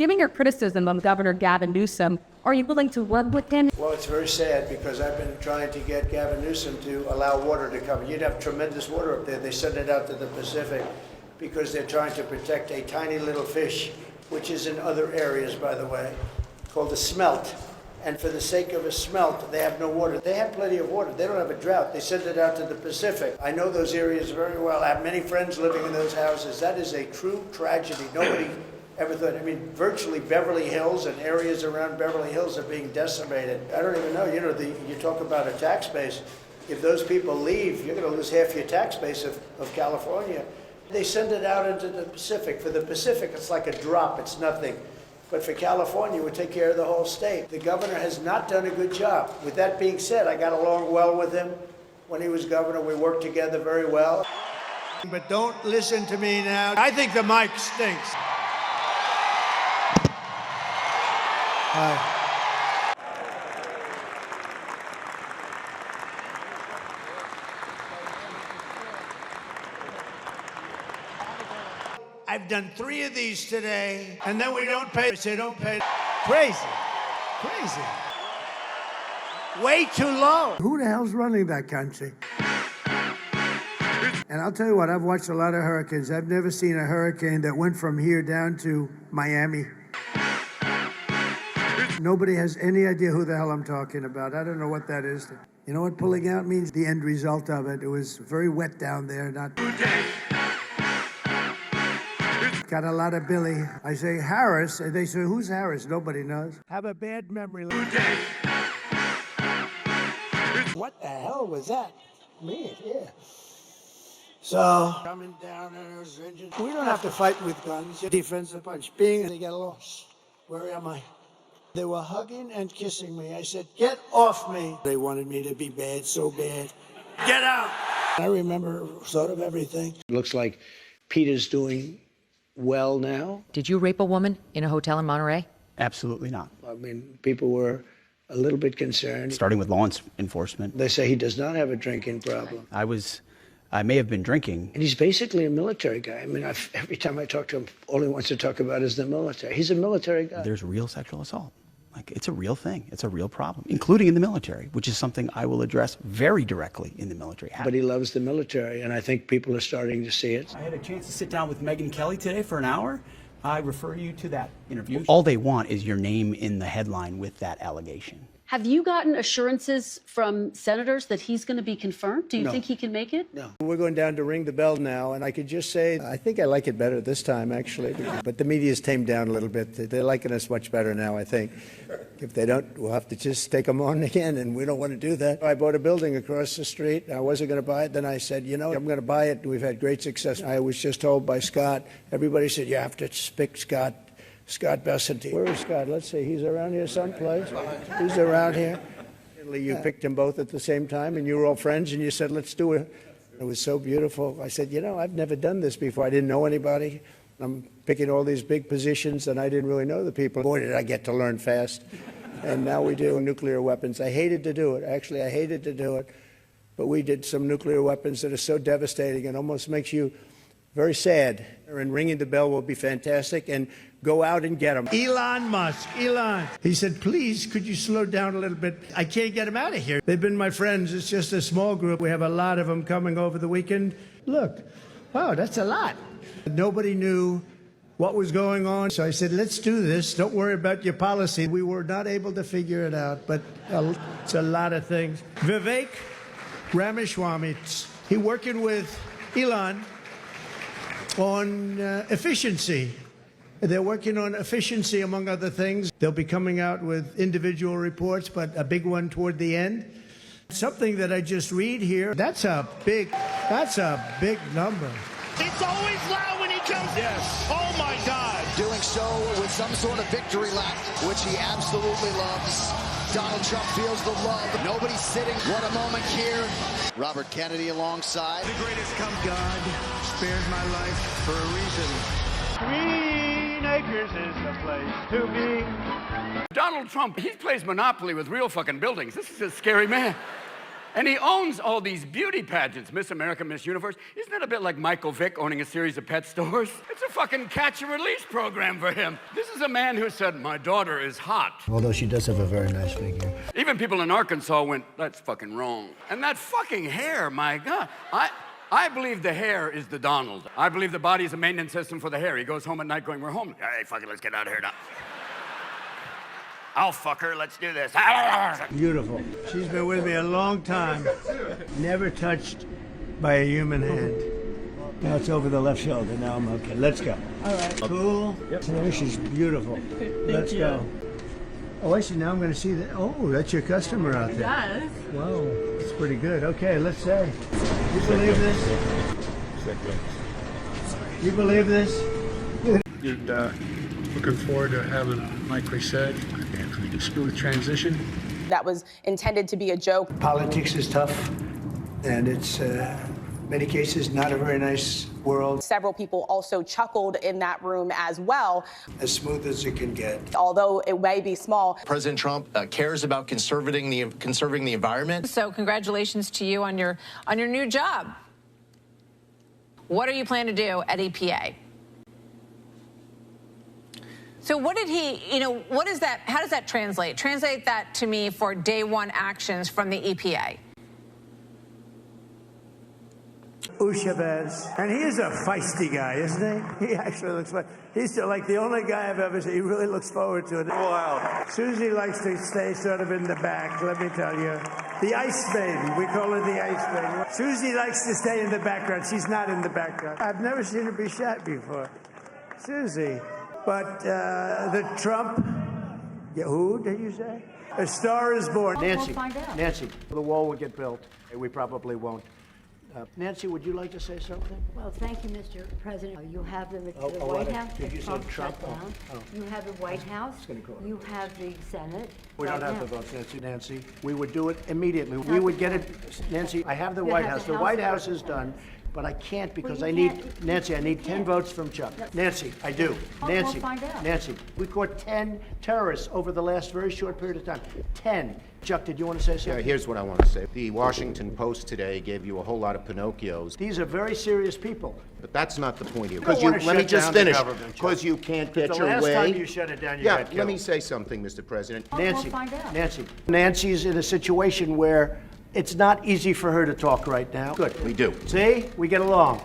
Given your criticism of Governor Gavin Newsom, are you willing to work with him? Well, it's very sad because I've been trying to get Gavin Newsom to allow water to come. You'd have tremendous water up there. They send it out to the Pacific because they're trying to protect a tiny little fish, which is in other areas, by the way, called a smelt. And for the sake of a smelt, they have no water. They have plenty of water. They don't have a drought. They send it out to the Pacific. I know those areas very well. I have many friends living in those houses. That is a true tragedy. Nobody ever thought. I mean, virtually Beverly Hills and areas around Beverly Hills are being decimated. I don't even know. You know, you talk about a tax base. If those people leave, you're going to lose half your tax base of California. They send it out into the Pacific. For the Pacific, it's like a drop. It's nothing. But for California, it would take care of the whole state. The governor has not done a good job. With that being said, I got along well with him when he was governor. We worked together very well. But don't listen to me now. I think the mic stinks. I've done 3 of these today, and then we don't pay. They don't pay. Crazy. Crazy. Way too low. Who the hell's running that country? And I'll tell you what, I've watched a lot of hurricanes. I've never seen a hurricane that went from here down to Miami. Nobody has any idea who the hell I'm talking about. I don't know what that is. You know what pulling out means? The end result of it. It was very wet down there. Got a lot of Billy. I say Harris, and they say, who's Harris? Nobody knows. Have a bad memory. What the hell was that? Me, yeah. So, coming down on those engines. We don't have to fight with guns. Defensive punch. Being, they get lost. Where am I? They were hugging and kissing me. I said, get off me. They wanted me to be bad, so bad. Get out. I remember sort of everything. It looks like Peter's doing well now. Did you rape a woman in a hotel in Monterey? Absolutely not. I mean, people were a little bit concerned. Starting with law enforcement. They say he does not have a drinking problem. I may have been drinking. And he's basically a military guy. I mean, every time I talk to him, all he wants to talk about is the military. He's a military guy. There's real sexual assault. Like, it's a real thing. It's a real problem, including in the military, which is something I will address very directly in the military. But he loves the military, and I think people are starting to see it. I had a chance to sit down with Megyn Kelly today for an hour. I refer you to that interview. All they want is your name in the headline with that allegation. Have you gotten assurances from senators that he's going to be confirmed? Do you think he can make it? No. We're going down to ring the bell now, and I could just say, I think I like it better this time, actually. But the media's tamed down a little bit. They're liking us much better now, I think. If they don't, we'll have to just take them on again, and we don't want to do that. I bought a building across the street. I wasn't going to buy it. Then I said, you know, I'm going to buy it. We've had great success. I was just told by Scott, everybody said, you have to pick Scott Bessent. Where is Scott? Let's see. He's around here someplace. He's around here. You picked them both at the same time, and you were all friends, and you said, let's do it. It was so beautiful. I said, you know, I've never done this before. I didn't know anybody. I'm picking all these big positions, and I didn't really know the people. Boy, did I get to learn fast. And now we do nuclear weapons. I hated to do it. Actually, I hated to do it. But we did some nuclear weapons that are so devastating and almost makes you very sad. And ringing the bell will be fantastic. And go out and get them. Elon Musk, he said, please, could you slow down a little bit? I can't get them out of here. They've been my friends. It's just a small group. We have a lot of them coming over the weekend. Look, wow, that's a lot. Nobody knew what was going on. So I said, let's do this. Don't worry about your policy. We were not able to figure it out, but it's a lot of things. Vivek Ramaswamy, he working with Elon on efficiency. They're working on efficiency, among other things. They'll be coming out with individual reports, but a big one toward the end. Something that I just read here, that's a big number. It's always loud when he comes in. Yes. Oh, my God. Doing so with some sort of victory lap, which he absolutely loves. Donald Trump feels the love. Nobody's sitting. What a moment here. Robert Kennedy alongside. The greatest come. God spared my life for a reason. Acres is the place to be. Donald Trump, he plays Monopoly with real fucking buildings. This is a scary man. And he owns all these beauty pageants, Miss America, Miss Universe. Isn't that a bit like Michael Vick owning a series of pet stores? It's a fucking catch-and-release program for him. This is a man who said, my daughter is hot. Although she does have a very nice figure. Even people in Arkansas went, that's fucking wrong. And that fucking hair, my God. I believe the hair is the Donald. I believe the body is a maintenance system for the hair. He goes home at night going, we're home. Hey, fuck it, let's get out of here now. I'll fuck her, let's do this. Beautiful. She's been with me a long time. Never touched by a human hand. Now it's over the left shoulder. Now I'm okay. Let's go. All right. Cool. Yep. So she's beautiful. Let's go. Oh, I see. Now I'm going to see that. Oh, that's your customer out there. Yes. Wow. That's pretty good. Okay, let's say. You believe this? You believe this? You'd looking forward to having, like we said, a smooth transition. That was intended to be a joke. Politics is tough, and it's, many cases, not a very nice world. Several people also chuckled in that room as well. As smooth as it can get. Although it may be small. President Trump cares about conserving the environment. So congratulations to you on your new job. What are you planning to do at EPA? So what did he, what is that, how does that translate? Translate that to me for day one actions from the EPA. Chavez. And he is a feisty guy, isn't he? He actually looks like, he's like the only guy I've ever seen. He really looks forward to it. Wow. Susie likes to stay sort of in the back, let me tell you. The ice baby, we call her the ice baby. Susie likes to stay in the background. She's not in the background. I've never seen her be shot before. Susie. But the Trump, who did you say? A Star is Born. Nancy, Nancy, the wall will get built. We probably won't. Nancy, would you like to say something? Well, thank you, Mr. President. You have the Oh, White House. did you say Trump? You have the White House. You have the Senate. We don't have the votes, Nancy. We would do it immediately. We would get it, Nancy, I have the White House. The White House is done, but I can't because I need, Nancy, I need 10 votes from Chuck. Nancy, I do. Nancy, Nancy, we caught 10 terrorists over the last very short period of time. 10. Chuck, did you want to say something? Yeah, here's what I want to say. The Washington Post today gave you a whole lot of Pinocchios. These are very serious people. But that's not the point here. Because let me just finish. Because you can't get your way. The last time you shut it down, you got killed. Let me say something, Mr. President. Nancy, Nancy's in a situation where it's not easy for her to talk right now. Good. We do. See? We get along.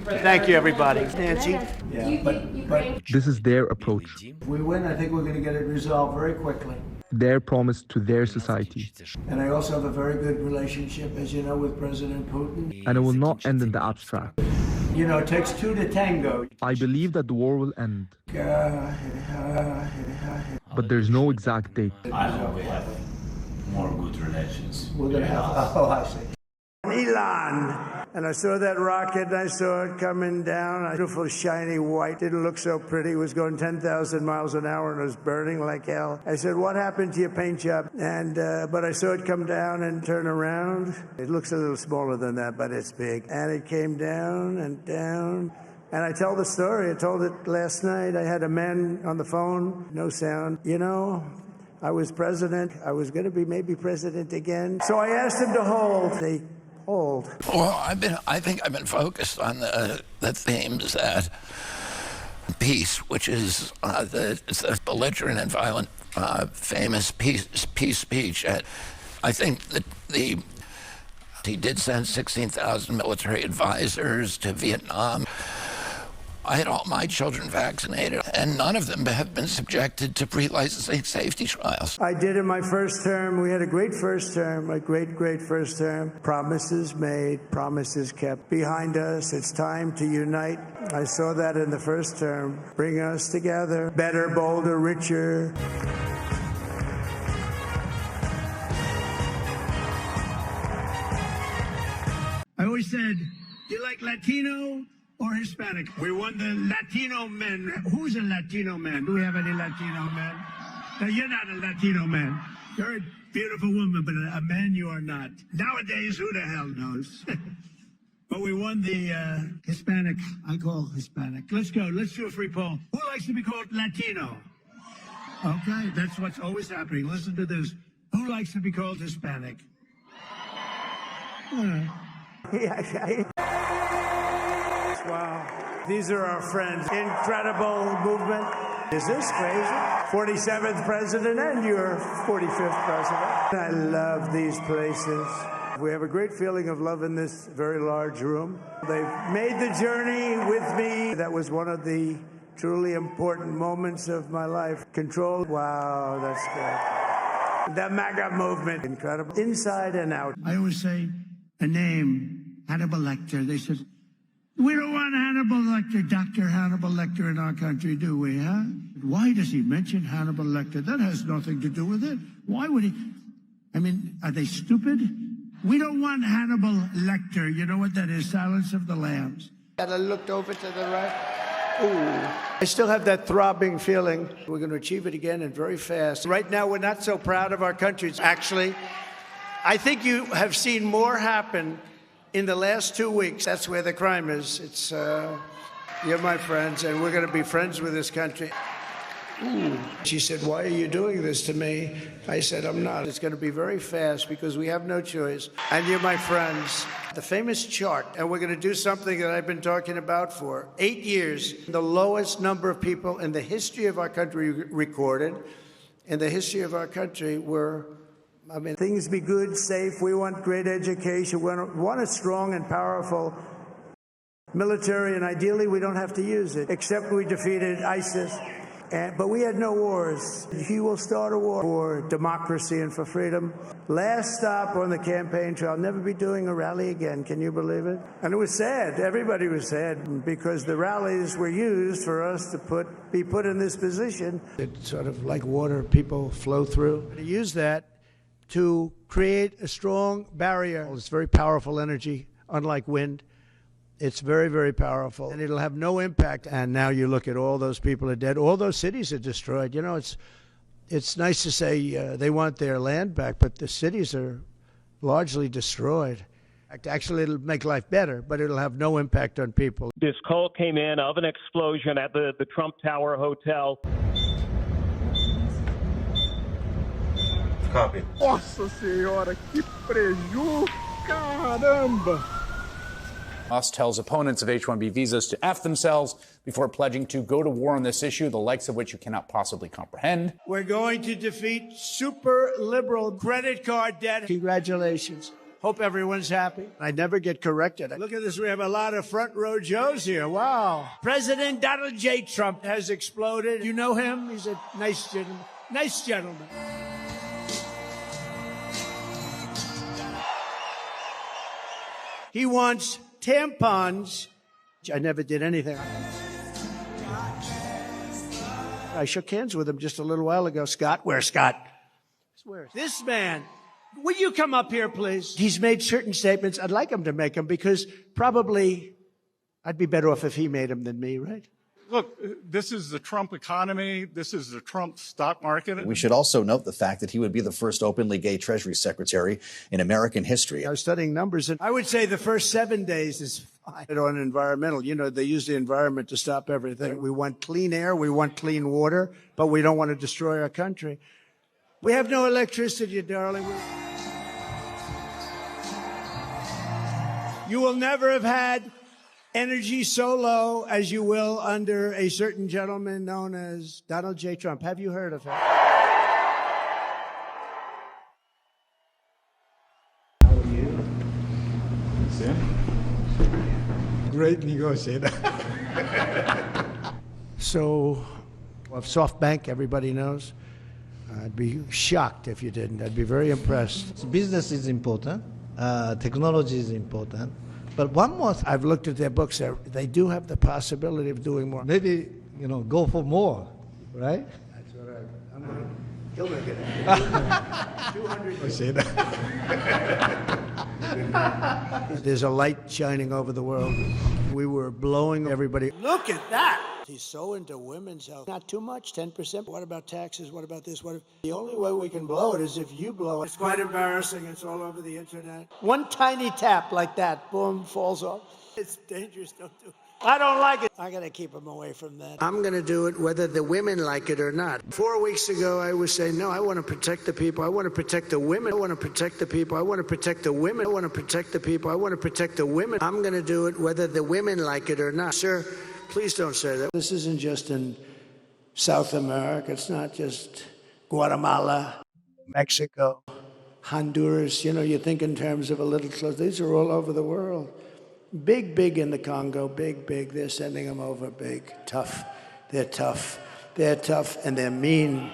Thank you, everybody. Nancy? Yeah, but This is their approach, If we win, I think we're going to get it resolved very quickly. their promise to their society. And I also have a very good relationship, as you know, with President Putin. And it will not end in the abstract. You know, it takes two to tango. I believe that the war will end, but there's no exact date. I hope we have more good relations. We're going to have, oh, I see. Elon. And I saw that rocket, and I saw it coming down. Beautiful, shiny white. Didn't look so pretty. It was going 10,000 miles an hour, and it was burning like hell. I said, what happened to your paint job? And, but I saw it come down and turn around. It looks a little smaller than that, but it's big. And it came down and down. And I tell the story. I told it last night. I had a man on the phone, no sound. You know, I was president. I was going to be maybe president again. So I asked him to hold. They hold. Well, I think I've been focused on the themes that peace, which is it's a belligerent and violent, famous peace speech. I think that he did send 16,000 military advisors to Vietnam. I had all my children vaccinated, and none of them have been subjected to pre-licensing safety trials. I did in my first term. We had a great first term, a great, great first term. Promises made, promises kept. Behind us, it's time to unite. I saw that in the first term. Bring us together. Better, bolder, richer. I always said, do you like Latino or Hispanic? We won the Latino men. Who's a Latino man? Do we have any Latino men? No, you're not a Latino man. You're a beautiful woman, but a man you are not. Nowadays, who the hell knows? But we won the Hispanic. I call Hispanic. Let's go. Let's do a free poll. Who likes to be called Latino? Okay, that's what's always happening. Listen to this. Who likes to be called Hispanic? Wow. These are our friends. Incredible movement. Is this crazy? 47th president and your 45th president. I love these places. We have a great feeling of love in this very large room. They've made the journey with me. That was one of the truly important moments of my life. Control. Wow, that's good. The MAGA movement. Incredible. Inside and out. I always say a name, Hannibal Lecter. They said, we don't want Hannibal Lecter, Dr. Hannibal Lecter in our country, do we, huh? Why does he mention Hannibal Lecter? That has nothing to do with it. Why would he? I mean, are they stupid? We don't want Hannibal Lecter. You know what that is? Silence of the Lambs. And I looked over to the right. Ooh. I still have that throbbing feeling. We're going to achieve it again and very fast. Right now, we're not so proud of our country. Actually, I think you have seen more happen in the last 2 weeks. That's where the crime is. It's, you're my friends, and we're going to be friends with this country. Ooh. She said, why are you doing this to me? I said, I'm not. It's going to be very fast because we have no choice. And you're my friends. The famous chart, and we're going to do something that I've been talking about for 8 years. The lowest number of people in the history of our country recorded. In the history of our country were, I mean, things be good, safe. We want great education. We want a strong and powerful military, and ideally we don't have to use it, except we defeated ISIS. But we had no wars. He will start a war for democracy and for freedom. Last stop on the campaign trail. I'll never be doing a rally again. Can you believe it? And it was sad. Everybody was sad because the rallies were used for us to be put in this position. It's sort of like water people flow through. To use that to create a strong barrier. It's very powerful energy, unlike wind. It's very, very powerful, and it'll have no impact. And now you look at all those people are dead. All those cities are destroyed. You know, it's nice to say they want their land back, but the cities are largely destroyed. Actually, it'll make life better, but it'll have no impact on people. This call came in of an explosion at the Trump Tower Hotel. Copy. Nossa senhora, que preju! Caramba! Hamas tells opponents of H-1B visas to F themselves before pledging to go to war on this issue, the likes of which you cannot possibly comprehend. We're going to defeat super liberal credit card debt. Congratulations. Hope everyone's happy. I never get corrected. Look at this. We have a lot of front row Joes here. Wow. President Donald J. Trump has exploded. You know him? He's a nice gentleman. Nice gentleman. He wants tampons. I never did anything. I shook hands with him just a little while ago. Scott, where's Scott? Where's this man? Will you come up here, please? He's made certain statements. I'd like him to make them because probably I'd be better off if he made them than me, right? Look, this is the Trump economy. This is the Trump stock market. We should also note the fact that he would be the first openly gay Treasury Secretary in American history. I was studying numbers, and I would say the first 7 days is fine. On environmental, you know, they use the environment to stop everything. We want clean air, we want clean water, but we don't want to destroy our country. We have no electricity, darling. You will never have had energy so low as you will under a certain gentleman known as Donald J. Trump. Have you heard of him? How are you? Great negotiator. So, of SoftBank, everybody knows. I'd be shocked if you didn't. I'd be very impressed. Business is important. Technology is important. But one more, I've looked at their books. They do have the possibility of doing more. Maybe, you know, go for more, right? That's what I'm going to. He'll make it. 200. There's a light shining over the world. We were blowing everybody. Look at that. He's so into women's health. Not too much, 10%. What about taxes? What about this? The only way we can blow it is if you blow it. It's quite embarrassing. It's all over the internet. One tiny tap like that, boom, falls off. It's dangerous. Don't do it. I don't like it. I got to keep them away from that. I'm going to do it whether the women like it or not. 4 weeks ago, I was saying, no, I want to protect the people. I want to protect the women. I want to protect the people. I want to protect the women. I want to protect the people. I want to protect the women. I'm going to do it whether the women like it or not. Sir, please don't say that. This isn't just in South America. It's not just Guatemala, Mexico, Honduras. You know, you think in terms of a little close. These are all over the world. Big in the Congo, big. They're sending them over, big, tough. They're tough, and they're mean,